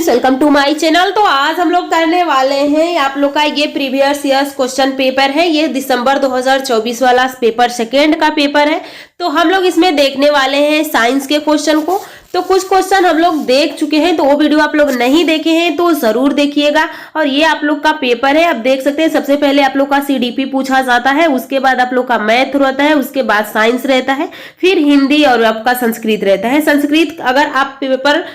Friends, welcome to my channel. तो आज हम लोग करने वाले हैं आप लोग का ये प्रीवियस ईयर्स क्वेश्चन पेपर है। ये दिसंबर 2024 वाला पेपर सेकेंड का पेपर है। तो हम लोग इसमें देखने वाले हैं साइंस के क्वेश्चन को। तो कुछ क्वेश्चन हम लोग देख चुके हैं, तो वो वीडियो आप लोग नहीं देखे हैं तो जरूर देखिएगा। और ये आप लोग का पेपर है, अब देख सकते हैं सबसे पहले आप लोग का सीडीपी पूछा जाता है, उसके बाद आप लोग का मैथ रहता है, उसके बाद साइंस रहता है, फिर हिंदी और आपका संस्कृत रहता है। संस्कृत अगर आप पेपर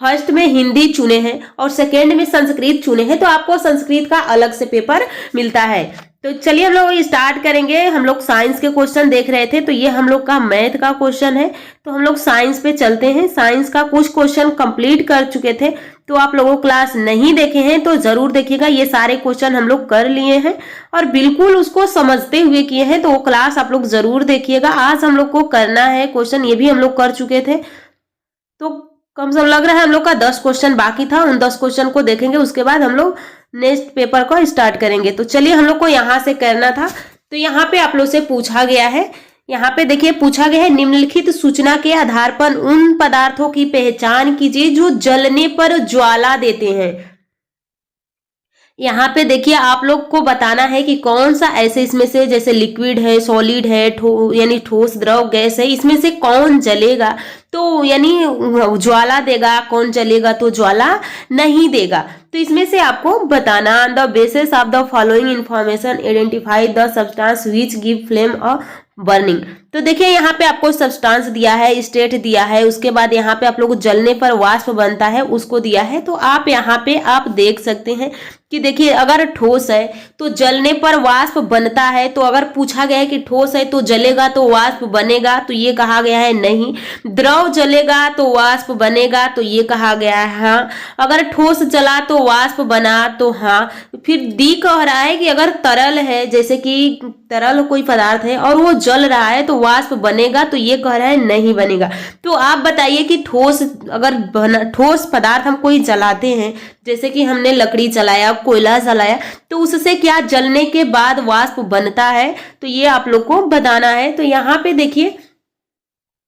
फर्स्ट में हिंदी चुने हैं और सेकेंड में संस्कृत चुने हैं तो आपको संस्कृत का अलग से पेपर मिलता है। तो चलिए हम लोग स्टार्ट करेंगे। हम लोग साइंस के क्वेश्चन देख रहे थे, तो ये हम लोग का मैथ का क्वेश्चन है। तो हम लोग साइंस पे चलते हैं। साइंस का कुछ क्वेश्चन कंप्लीट कर चुके थे, तो आप लोगों क्लास नहीं देखे हैं तो जरूर देखिएगा। ये सारे क्वेश्चन हम लोग कर लिए हैं और बिल्कुल उसको समझते हुए किए हैं, तो वो क्लास आप लोग जरूर देखिएगा। आज हम लोग को करना है क्वेश्चन, ये भी हम लोग कर चुके थे। तो कम से कम लग रहा है हम लोग का 10 क्वेश्चन बाकी था। उन 10 क्वेश्चन को देखेंगे, उसके बाद हम लोग नेक्स्ट पेपर को स्टार्ट करेंगे। तो चलिए हम लोग को यहाँ से करना था। तो यहाँ पे आप लोग से पूछा गया है, यहाँ पे देखिए पूछा गया है, निम्नलिखित सूचना के आधार पर उन पदार्थों की पहचान कीजिए जो जलने पर ज्वाला देते हैं। यहाँ पे देखिए आप लोग को बताना है कि कौन सा ऐसे इसमें से, जैसे लिक्विड है, सॉलिड है, यानी ठोस, द्रव, गैस है, इसमें से कौन जलेगा तो यानी ज्वाला देगा, कौन जलेगा तो ज्वाला नहीं देगा। तो इसमें से आपको बताना, on the basis of the following information identify the substance which give flame और बर्निंग। तो देखिए यहाँ पे आपको सब्सटेंस दिया है, स्टेट दिया है, उसके बाद यहाँ पे आप लोग जलने पर वाष्प बनता है उसको दिया है। तो आप यहाँ पे आप देख सकते हैं कि देखिए अगर ठोस है तो जलने पर वाष्प बनता है। तो अगर पूछा गया है कि ठोस है तो जलेगा तो वाष्प बनेगा, तो ये कहा गया है नहीं। द्रव जलेगा तो वाष्प बनेगा, तो ये कहा गया है हाँ। अगर ठोस जला तो वाष्प बना, तो हाँ। फिर डी कह रहा है कि अगर तरल है, जैसे कि तरल कोई पदार्थ है और वो जल रहा है तो वाष्प बनेगा, तो ये कह रहा है नहीं बनेगा। तो आप बताइए कि ठोस अगर ठोस पदार्थ हम कोई जलाते हैं, जैसे कि हमने लकड़ी जलाया, कोयला जलाया, तो उससे क्या जलने के बाद वाष्प बनता है, तो ये आप लोग को बताना है। तो यहाँ पे देखिए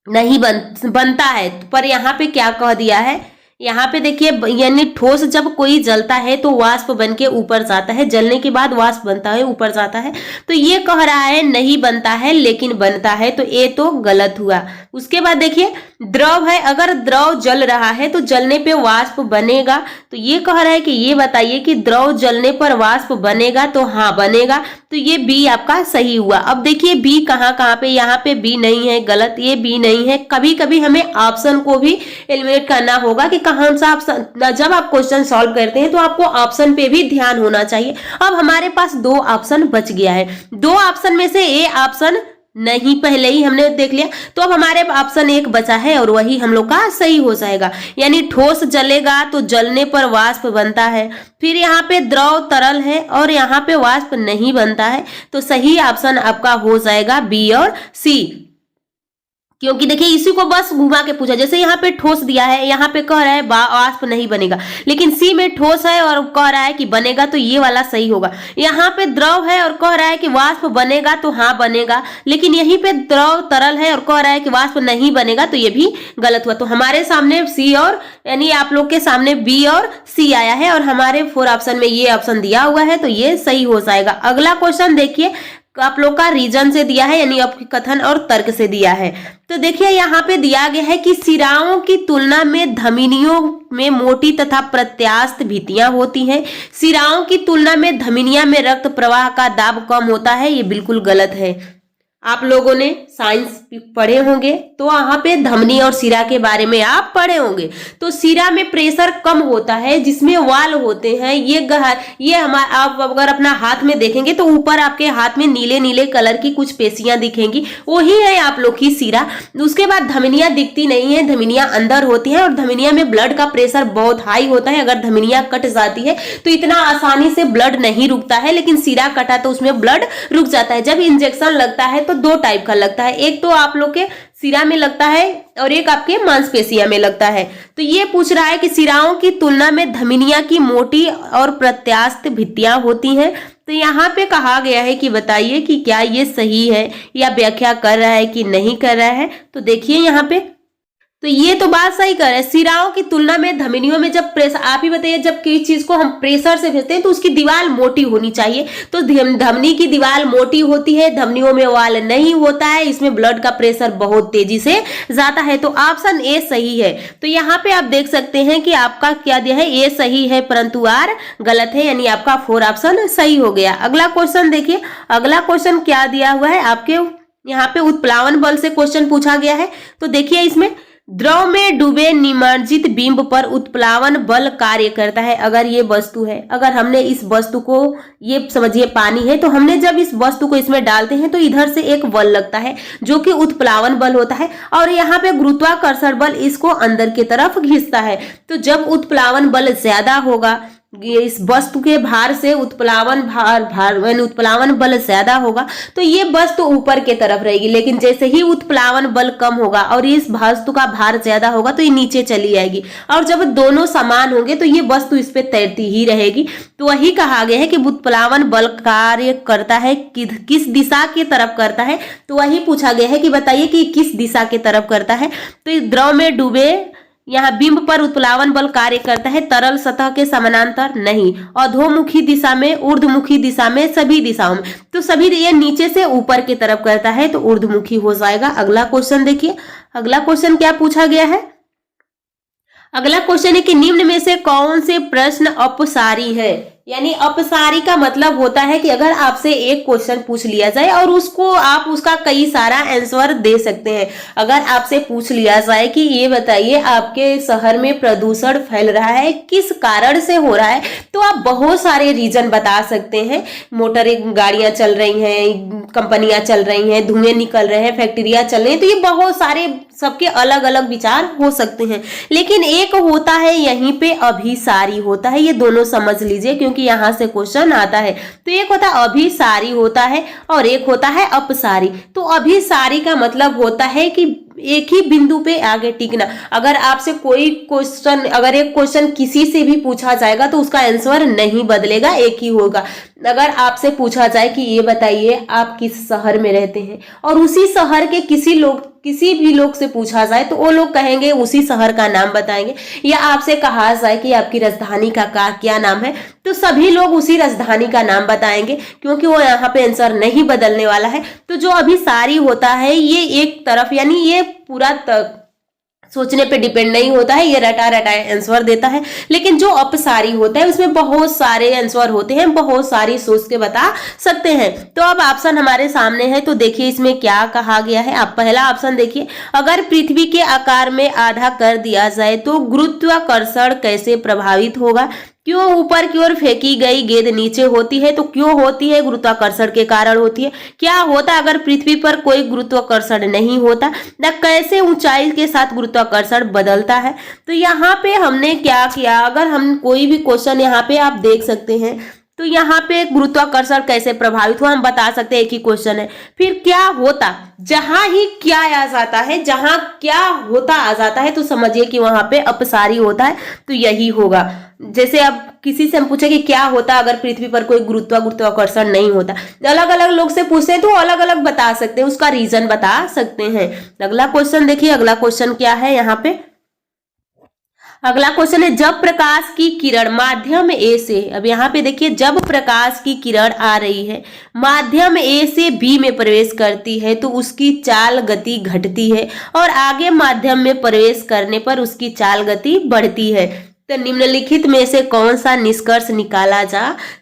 नहीं बनता है, पर यहाँ पे क्या कह दिया है, यहाँ पे देखिए यानी ठोस जब कोई जलता है तो वाष्प बन के ऊपर जाता है, जलने के बाद वाष्प बनता है, ऊपर जाता है। तो ये कह रहा है नहीं बनता है लेकिन बनता है, तो ये तो गलत हुआ। उसके बाद देखिए द्रव है, अगर द्रव जल रहा है तो जलने पे वाष्प बनेगा, तो ये कह रहा है कि ये बताइए कि द्रव जलने पर वाष्प बनेगा, तो हाँ बनेगा। तो ये बी आपका सही हुआ। अब देखिए बी कहाँ पे, यहाँ पे बी नहीं है, गलत, ये बी नहीं है। कभी कभी हमें ऑप्शन को भी एलिमिनेट करना होगा कि कौन सा ऑप्शन, जब आप क्वेश्चन सॉल्व करते हैं तो आपको ऑप्शन पे भी ध्यान होना चाहिए। अब हमारे पास 2 ऑप्शन बच गया है, 2 ऑप्शन में से ए ऑप्शन नहीं पहले ही हमने देख लिया, तो अब हमारे ऑप्शन 1 बचा है और वही हम लोग का सही हो जाएगा। यानी ठोस जलेगा तो जलने पर वाष्प बनता है, फिर यहाँ पे द्रव तरल है और यहाँ पे वाष्प नहीं बनता है, तो सही ऑप्शन आपका हो जाएगा बी और सी। क्योंकि देखिए इसी को बस घुमा के पूछा, जैसे यहाँ पे ठोस दिया है, यहाँ पे कह रहा है वाष्प नहीं बनेगा, लेकिन सी में ठोस है और कह रहा है कि बनेगा, तो ये वाला सही होगा। यहाँ पे द्रव है और कह रहा है कि वाष्प बनेगा, तो हाँ बनेगा, लेकिन यहीं पे द्रव तरल है और कह रहा है कि वाष्प नहीं बनेगा, तो ये भी गलत हुआ। तो हमारे सामने सी और यानी आप लोग के सामने बी और सी आया है और हमारे 4 ऑप्शन में ये ऑप्शन दिया हुआ है, तो ये सही हो जाएगा। अगला क्वेश्चन देखिए आप लोग का रीजन से दिया है, यानी आपके कथन और तर्क से दिया है। तो देखिए यहाँ पे दिया गया है कि सिराओं की तुलना में धमनियों में मोटी तथा प्रत्यास्थ भित्तियां होती हैं। सिराओं की तुलना में धमनियां में रक्त प्रवाह का दाब कम होता है, ये बिल्कुल गलत है। आप लोगों ने साइंस पढ़े होंगे तो वहां पे धमनी और सिरा के बारे में आप पढ़े होंगे। तो सिरा में प्रेशर कम होता है, जिसमें वाल होते हैं, ये हमारे, आप अगर अपना हाथ में देखेंगे तो ऊपर आपके हाथ में नीले नीले कलर की कुछ पेशियां दिखेंगी, वही है आप लोग की सिरा। उसके बाद धमनियां दिखती नहीं है, धमनियां अंदर होती हैं और धमनियां में ब्लड का प्रेशर बहुत हाई होता है। अगर धमनियां कट जाती है तो इतना आसानी से ब्लड नहीं रुकता है, लेकिन सिरा कटा तो उसमें ब्लड रुक जाता है। जब इंजेक्शन लगता है तो 2 टाइप का लगता है, एक तो आप लोग के सिरा में लगता है और एक आपके मांसपेशियों में लगता है। तो ये पूछ रहा है कि सिराओं की तुलना में धमनियां की मोटी और प्रत्यास्थ भित्तियां होती हैं। तो यहाँ पे कहा गया है कि बताइए कि क्या ये सही है या व्याख्या कर रहा है कि नहीं कर रहा है। तो देखिए यहाँ पे तो ये तो बात सही कर रहे हैं, सिराओं की तुलना में धमनियों में जब प्रेशर, आप ही बताइए, जब किसी चीज को हम प्रेशर से भेजते हैं तो उसकी दीवार मोटी होनी चाहिए, तो धमनी की दीवार मोटी होती है, धमनियों में वाल नहीं होता है, इसमें ब्लड का प्रेशर बहुत तेजी से जाता है। तो ऑप्शन ए सही है। तो यहाँ पे आप देख सकते हैं कि आपका क्या दिया है, ए सही है परंतु आर गलत है, यानी आपका 4 ऑप्शन सही हो गया। अगला क्वेश्चन देखिए, अगला क्वेश्चन क्या दिया हुआ है आपके यहाँ पे, उत्प्लावन बल से क्वेश्चन पूछा गया है। तो देखिए इसमें, द्रव में डूबे निमज्जित बिंब पर उत्प्लावन बल कार्य करता है। अगर ये वस्तु है, अगर हमने इस वस्तु को, ये समझिए पानी है, तो हमने जब इस वस्तु को इसमें डालते हैं तो इधर से एक बल लगता है जो कि उत्प्लावन बल होता है, और यहाँ पे गुरुत्वाकर्षण बल इसको अंदर की तरफ खींचता है। तो जब उत्प्लावन बल ज्यादा होगा, इस वस्तु के भार से उत्प्लावन उत्प्लावन बल ज्यादा होगा तो ये वस्तु ऊपर की तरफ रहेगी, लेकिन जैसे ही उत्प्लावन बल कम होगा और इस वस्तु का भार ज्यादा होगा तो ये नीचे चली जाएगी, और जब दोनों समान होंगे तो ये वस्तु इस पे तैरती ही रहेगी। तो वही कहा गया है कि उत्प्लावन बल कार्य करता है किस दिशा की तरफ करता है। तो वही पूछा गया है कि बताइए कि किस दिशा की तरफ करता है। तो इस द्रव में डूबे यहाँ बिंब पर उत्प्लावन बल कार्य करता है तरल सतह के समानांतर नहीं, अधोमुखी दिशा में, ऊर्ध्वमुखी दिशा में, सभी दिशाओं में। तो सभी ये नीचे से ऊपर की तरफ करता है तो ऊर्ध्वमुखी हो जाएगा। अगला क्वेश्चन देखिए, अगला क्वेश्चन क्या पूछा गया है। अगला क्वेश्चन है कि निम्न में से कौन से प्रश्न अपसारी है। यानी अपसारी का मतलब होता है कि अगर आपसे एक क्वेश्चन पूछ लिया जाए और उसको आप उसका कई सारा आंसर दे सकते हैं। अगर आपसे पूछ लिया जाए कि ये बताइए आपके शहर में प्रदूषण फैल रहा है, किस कारण से हो रहा है, तो आप बहुत सारे रीजन बता सकते हैं। मोटर गाड़ियां चल रही हैं, कंपनियां चल रही हैं, धुएं निकल रहे हैं, फैक्ट्रियां चल रही हैं, तो ये बहुत सारे सबके अलग अलग विचार हो सकते हैं। लेकिन एक होता है यहीं पे अभिसारी होता है, ये दोनों समझ लीजिए क्योंकि यहाँ से क्वेश्चन आता है। तो एक होता है अभिसारी होता है और एक होता है अपसारी। तो अभिसारी का मतलब होता है कि एक ही बिंदु पे आगे टिकना। अगर आपसे कोई क्वेश्चन, अगर एक क्वेश्चन किसी से भी पूछा जाएगा तो उसका आंसर नहीं बदलेगा, एक ही होगा। अगर आपसे पूछा जाए कि ये बताइए आप किस शहर में रहते हैं, और उसी शहर के किसी भी लोग से पूछा जाए तो वो लोग कहेंगे उसी शहर का नाम बताएंगे। या आपसे कहा जाए कि आपकी राजधानी का क्या नाम है, तो सभी लोग उसी राजधानी का नाम बताएंगे क्योंकि वो यहाँ पे आंसर नहीं बदलने वाला है। तो जो अभिसारी होता है ये एक तरफ, यानी ये पूरा सोचने पे डिपेंड नहीं होता है, ये रटा आंसर देता है। लेकिन जो अपसारी होता है उसमें बहुत सारे आंसर होते हैं, बहुत सारी सोच के बता सकते हैं। तो अब ऑप्शन हमारे सामने है, तो देखिए इसमें क्या कहा गया है। आप पहला ऑप्शन देखिए, अगर पृथ्वी के आकार में आधा कर दिया जाए तो गुरुत्वाकर्षण कैसे प्रभावित होगा। क्यों ऊपर की ओर फेंकी गई गेंद नीचे होती है, तो क्यों होती है, गुरुत्वाकर्षण के कारण होती है। क्या होता अगर पृथ्वी पर कोई गुरुत्वाकर्षण नहीं होता, न कैसे ऊंचाई के साथ गुरुत्वाकर्षण बदलता है। तो यहाँ पे हमने क्या किया, अगर हम कोई भी क्वेश्चन यहाँ पे आप देख सकते हैं, तो यहाँ पे गुरुत्वाकर्षण कैसे प्रभावित हुआ हम बता सकते हैं, एक ही क्वेश्चन है। फिर क्या होता, जहां ही क्या आ जाता है, जहां क्या होता आ जाता है तो समझिए कि वहां पे अपसारी होता है, तो यही होगा। जैसे अब किसी से हम पूछे कि क्या होता अगर पृथ्वी पर कोई गुरुत्वाकर्षण नहीं होता, अलग अलग लोग से पूछते हैं तो अलग अलग बता सकते हैं, उसका रीजन बता सकते हैं। अगला क्वेश्चन देखिए, अगला क्वेश्चन क्या है यहाँ पे। अगला क्वेश्चन है, जब प्रकाश की किरण माध्यम ए से, अब यहाँ पे देखिए जब प्रकाश की किरण आ रही है माध्यम ए से बी में प्रवेश करती है तो उसकी चाल गति घटती है और आगे माध्यम में प्रवेश करने पर उसकी चाल गति बढ़ती है। तो निम्नलिखित में से कौन सा निष्कर्ष निकाला जा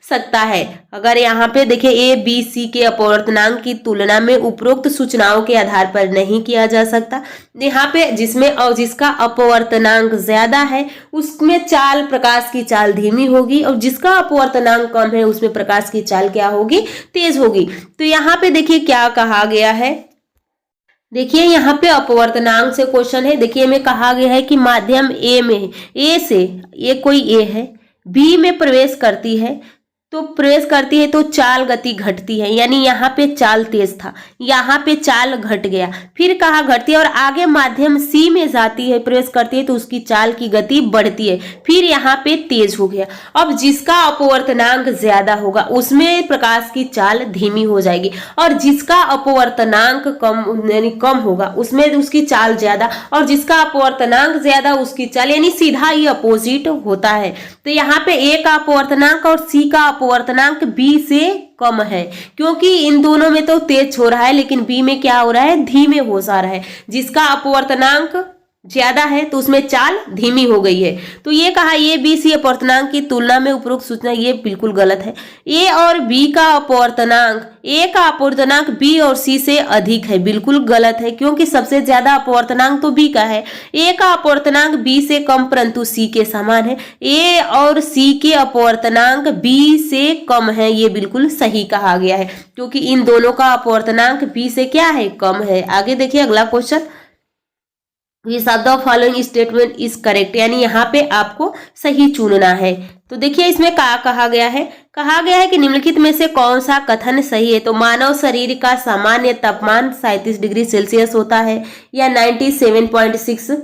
सकता है। अगर यहाँ पे देखिए ए बी सी के अपवर्तनांक की तुलना में उपरोक्त सूचनाओं के आधार पर नहीं किया जा सकता। यहाँ पे जिसमें और जिसका अपवर्तनांक ज्यादा है उसमें प्रकाश की चाल धीमी होगी, और जिसका अपवर्तनांक कम है उसमें प्रकाश की चाल क्या होगी, तेज होगी। तो यहाँ पे देखिए क्या कहा गया है, देखिए यहाँ पे अपवर्तनांक से क्वेश्चन है। देखिए में कहा गया है कि माध्यम ए में, ए से, ये कोई ए है, बी में प्रवेश करती है तो प्रेस करती है तो चाल गति घटती है, यानी यहाँ पे चाल तेज था, यहाँ पे चाल घट गया। फिर कहाँ घटती है और आगे माध्यम सी में जाती है, प्रेस करती है तो उसकी चाल की गति बढ़ती है, फिर यहाँ पे तेज हो गया। अब जिसका अपवर्तनांक ज्यादा होगा उसमें प्रकाश की चाल धीमी हो जाएगी, और जिसका अपवर्तनांक कम यानी कम होगा उसमें उसकी चाल ज्यादा, और जिसका अपवर्तनांक ज्यादा उसकी चाल, यानी सीधा ही अपोजिट होता है। तो यहाँ पे ए का अपवर्तनांक और सी का अपवर्तनांक बी से कम है, क्योंकि इन दोनों में तो तेज हो रहा है लेकिन बी में क्या हो रहा है, धीमे हो जा रहा है। जिसका अपवर्तनांक ज्यादा है तो उसमें चाल धीमी हो गई है। तो ये कहा ए बी सी अपवर्तनांक की तुलना में उपरोक्त सूचना, ये बिल्कुल गलत है। ए और बी का अपवर्तनांक, ए का अपवर्तनांक बी और सी से अधिक है, बिल्कुल गलत है, क्योंकि सबसे ज्यादा अपवर्तनांक तो बी का है। ए का अपवर्तनांक बी से कम परंतु सी के समान है। ए और सी के अपवर्तनांक बी से कम है, ये बिल्कुल सही कहा गया है, क्योंकि इन दोनों का अपवर्तनांक बी से क्या है, कम है। आगे देखिए अगला question, which of the following statement is correct, यानी यहाँ पे आपको सही चुनना है। तो देखिए इसमें क्या कहा गया है कि निम्नलिखित में से कौन सा कथन सही है। तो मानव शरीर का सामान्य तापमान 37 डिग्री सेल्सियस होता है, या 97.6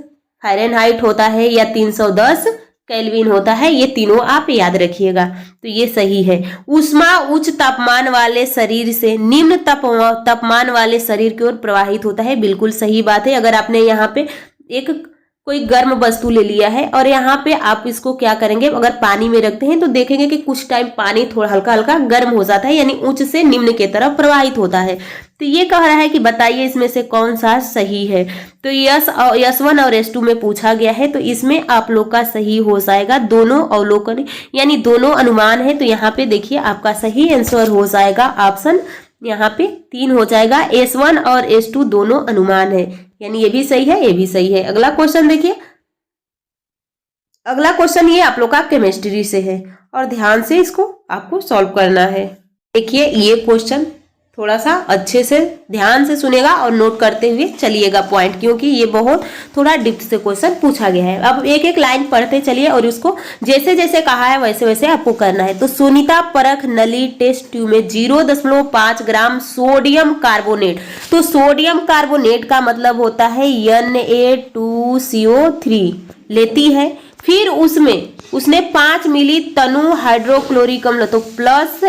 फ़ारेनहाइट होता है, या 310 केल्विन होता है। ये तीनों आप याद रखिएगा, तो ये सही है। ऊष्मा उच्च तापमान वाले शरीर से निम्न तापमान वाले शरीर की ओर प्रवाहित होता है, बिल्कुल सही बात है। अगर आपने यहाँ पे एक कोई गर्म वस्तु ले लिया है और यहाँ पे आप इसको क्या करेंगे, अगर पानी में रखते हैं तो देखेंगे कि कुछ टाइम पानी थोड़ा हल्का हल्का गर्म हो जाता है, यानी उच्च से निम्न की तरफ प्रवाहित होता है। तो ये कह रहा है कि बताइए इसमें से कौन सा सही है। तो S1 और S2 में पूछा गया है, तो इसमें आप लोग का सही हो जाएगा दोनों अवलोकन, यानी दोनों अनुमान है। तो यहाँ पे देखिए आपका सही आंसर हो जाएगा ऑप्शन यहाँ पे 3 हो जाएगा। S1 और S2 दोनों अनुमान है, यानी ये भी सही है, ये भी सही है। अगला क्वेश्चन देखिए, अगला क्वेश्चन ये आप लोग का केमिस्ट्री से है और ध्यान से इसको आपको सॉल्व करना है। देखिए ये क्वेश्चन थोड़ा सा अच्छे से ध्यान से सुनेगा और नोट करते हुए चलिएगा पॉइंट, क्योंकि ये बहुत थोड़ा डिप से क्वेश्चन पूछा गया है। अब एक एक लाइन पढ़ते चलिए और उसको जैसे जैसे कहा है वैसे वैसे आपको करना है। तो सुनीता परख नली टेस्ट ट्यूब में 0.5 ग्राम सोडियम कार्बोनेट, तो सोडियम कार्बोनेट का मतलब होता है Na2CO3 लेती है। फिर उसमें उसने 5 मिली तनु हाइड्रोक्लोरिक अम्ल तो प्लस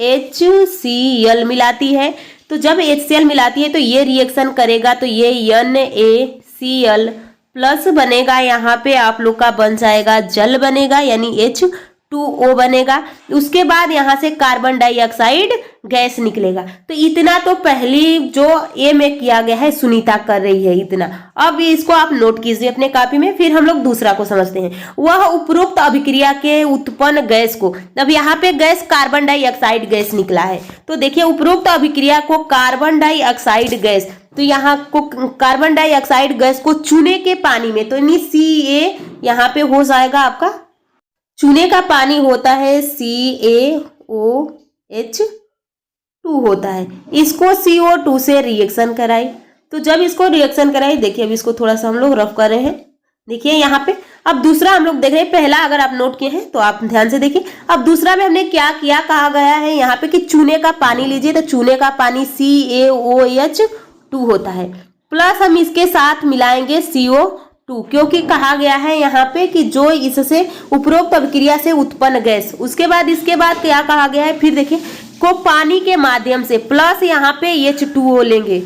HCl मिलाती है। तो जब HCl मिलाती है तो ये रिएक्शन करेगा, तो ये NaCl प्लस बनेगा, यहाँ पे आप लोग का बन जाएगा जल बनेगा, यानी H2O बनेगा। उसके बाद यहाँ से कार्बन डाइऑक्साइड गैस निकलेगा। तो इतना तो पहली जो ए में किया गया है सुनीता कर रही है इतना। अब इसको आप नोट कीजिए अपने कॉपी में, फिर हम लोग दूसरा को समझते हैं। वह उपरोक्त अभिक्रिया के उत्पन्न गैस को, अब यहाँ पे गैस कार्बन डाइऑक्साइड गैस निकला है, तो देखिए उपरोक्त अभिक्रिया को कार्बन डाइऑक्साइड गैस, तो यहाँ को कार्बन डाइऑक्साइड गैस को चूने के पानी में, तो Ca यहाँ पे हो जाएगा आपका, चूने का पानी होता है CaOH2 होता है, इसको CO2 से रिएक्शन कराई। तो जब इसको रिएक्शन कराई, देखिए अब इसको थोड़ा सा हम लोग रफ कर रहे हैं, देखिए यहाँ पे। अब दूसरा हम लोग देख रहे हैं, पहला अगर आप नोट किए हैं तो आप ध्यान से देखिए। अब दूसरा में हमने क्या किया, कहा गया है यहाँ पे कि चूने का पानी लीजिए, तो चूने का पानी CaOH2 होता है, प्लस हम इसके साथ मिलाएंगे CO2, क्योंकि कहा गया है यहाँ पे कि जो इससे उपरोक्त अभिक्रिया से उत्पन्न गैस, उसके बाद इसके बाद क्या कहा गया है, फिर देखिए को पानी के माध्यम से, प्लस यहाँ पे H2O लेंगे,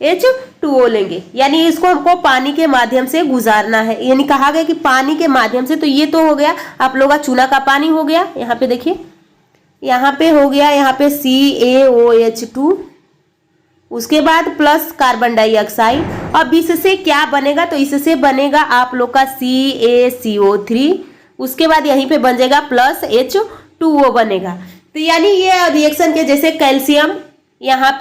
H2O लेंगे, यानी इसको हमको पानी के माध्यम से गुजारना है, यानी कहा गया कि पानी के माध्यम से। तो ये तो हो गया आप लोग का चूना का पानी हो गया, यहाँ पे देखिए यहाँ पे हो गया, यहाँ पे CaOH2, उसके बाद प्लस कार्बन डाइऑक्साइड। अब इससे क्या बनेगा, तो इससे बनेगा आप लोग का CaCO3, उसके बाद यहीं पे बन जाएगा प्लस H2O बनेगा। तो यानी ये रिएक्शन के जैसे कैल्शियम, यहाँ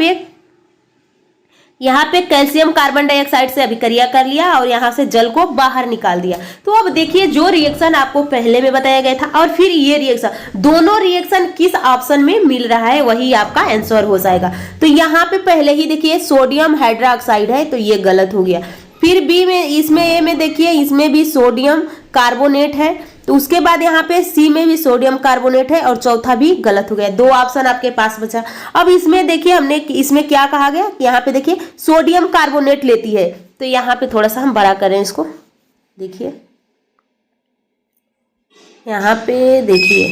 पे कैल्शियम कार्बन डाइऑक्साइड से अभिक्रिया कर लिया और यहाँ से जल को बाहर निकाल दिया। तो अब देखिए जो रिएक्शन आपको पहले में बताया गया था और फिर ये रिएक्शन, दोनों रिएक्शन किस ऑप्शन में मिल रहा है वही आपका आंसर हो जाएगा। तो यहाँ पे पहले ही देखिए सोडियम हाइड्रोक्साइड है, तो ये गलत हो गया। फिर बी में, इसमें ए में देखिए इसमें भी सोडियम कार्बोनेट है, तो उसके बाद यहाँ पे सी में भी सोडियम कार्बोनेट है और चौथा भी गलत हो गया। 2 ऑप्शन आपके पास बचा। अब इसमें देखिए हमने इसमें क्या कहा गया, यहाँ पे देखिए सोडियम कार्बोनेट लेती है, तो यहाँ पे थोड़ा सा हम बड़ा करें इसको, देखिए यहाँ पे देखिए,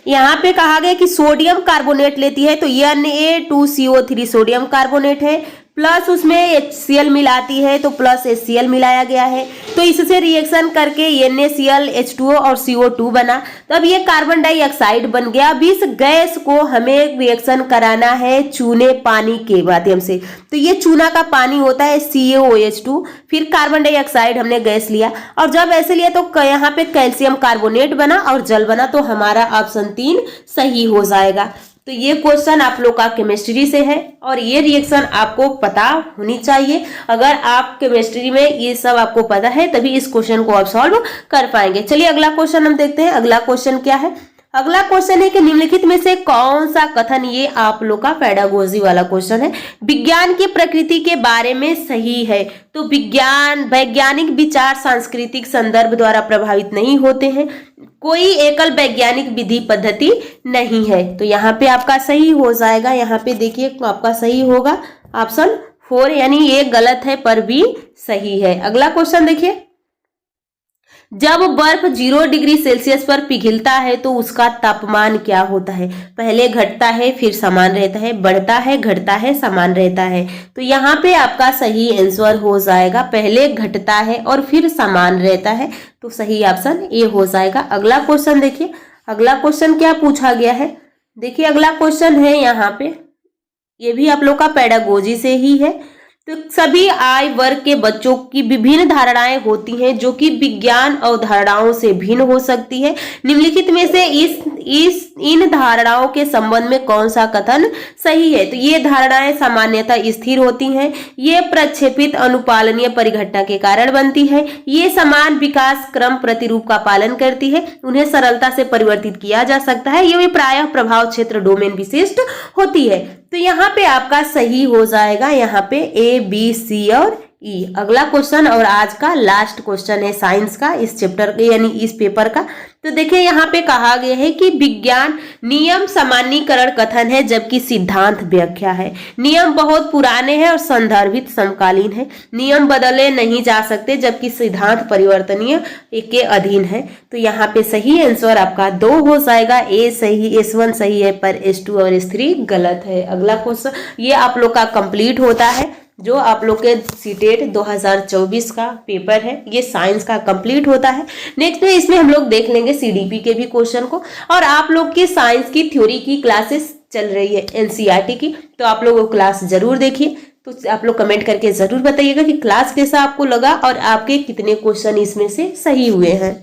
यहाँ पे कहा गया कि सोडियम कार्बोनेट लेती है, तो Na2CO3 सोडियम कार्बोनेट है, प्लस उसमें HCl मिलाती है तो प्लस HCl मिलाया गया है, तो इससे रिएक्शन करके NaCl H2O और CO2 बना। तो अब ये कार्बन डाइऑक्साइड बन गया। अब इस गैस को हमें रिएक्शन कराना है चूने पानी के माध्यम से, तो ये चूना का पानी होता है CaOH2, फिर कार्बन डाइऑक्साइड हमने गैस लिया, और जब ऐसे लिया तो यहाँ पे कैल्शियम कार्बोनेट बना और जल बना, तो हमारा ऑप्शन 3 सही हो जाएगा। तो ये क्वेश्चन आप लोग का केमिस्ट्री से है और ये रिएक्शन आपको पता होनी चाहिए। अगर आप केमिस्ट्री में ये सब आपको पता है तभी इस क्वेश्चन को आप सॉल्व कर पाएंगे। चलिए अगला क्वेश्चन हम देखते हैं। अगला क्वेश्चन क्या है? अगला क्वेश्चन है कि निम्नलिखित में से कौन सा कथन, ये आप लोग का पेडागोजी वाला क्वेश्चन है, विज्ञान की प्रकृति के बारे में सही है। तो वैज्ञानिक विचार सांस्कृतिक संदर्भ द्वारा प्रभावित नहीं होते हैं, कोई एकल वैज्ञानिक विधि पद्धति नहीं है। तो यहाँ पे आपका सही हो जाएगा। यहाँ पे देखिए आपका सही होगा ऑप्शन 4, यानी ये गलत है पर भी सही है। अगला क्वेश्चन देखिए, जब बर्फ 0 डिग्री सेल्सियस पर पिघलता है तो उसका तापमान क्या होता है? पहले घटता है फिर समान रहता है, बढ़ता है घटता है समान रहता है। तो यहाँ पे आपका सही आंसर हो जाएगा, पहले घटता है और फिर समान रहता है, तो सही ऑप्शन ए हो जाएगा। अगला क्वेश्चन देखिए, अगला क्वेश्चन क्या पूछा गया है? देखिए अगला क्वेश्चन है यहाँ पे, ये भी आप लोग का पेडागोजी से ही है। तो सभी आय वर्ग के बच्चों की विभिन्न धारणाएं होती हैं जो कि विज्ञान अवधारणाओं से भिन्न हो सकती है। निम्नलिखित में से इन धारणाओं के संबंध में कौन सा कथन सही है? तो ये धारणाएं सामान्यतः स्थिर होती हैं, ये प्रक्षेपित अनुपालनीय परिघटना के कारण बनती है, ये समान विकास क्रम प्रतिरूप का पालन करती है, उन्हें सरलता से परिवर्तित किया जा सकता है, ये प्रायः प्रभाव क्षेत्र डोमेन विशिष्ट होती है। तो यहाँ पे आपका सही हो जाएगा, यहाँ पे A, B, C और E। अगला क्वेश्चन और आज का लास्ट क्वेश्चन है साइंस का, इस चैप्टर यानी इस पेपर का। तो देखिए यहाँ पे कहा गया है कि विज्ञान नियम सामान्यीकरण कथन है जबकि सिद्धांत व्याख्या है। नियम बहुत पुराने हैं और संदर्भित समकालीन है, नियम बदले नहीं जा सकते जबकि सिद्धांत परिवर्तनीय के अधीन है। तो यहाँ पे सही आंसर आपका 2 हो जाएगा, A सही, S1 सही है पर S2 और S3 गलत है। अगला क्वेश्चन ये आप लोग का कंप्लीट होता है, जो आप लोग के सीटेट 2024 का पेपर है ये साइंस का कंप्लीट होता है। नेक्स्ट में इसमें हम लोग देख लेंगे सीडीपी के भी क्वेश्चन को, और आप लोग की साइंस की थ्योरी की क्लासेस चल रही है एनसीईआरटी की, तो आप लोग वो क्लास जरूर देखिए। तो आप लोग कमेंट करके जरूर बताइएगा कि क्लास कैसा आपको लगा और आपके कितने क्वेश्चन इसमें से सही हुए हैं।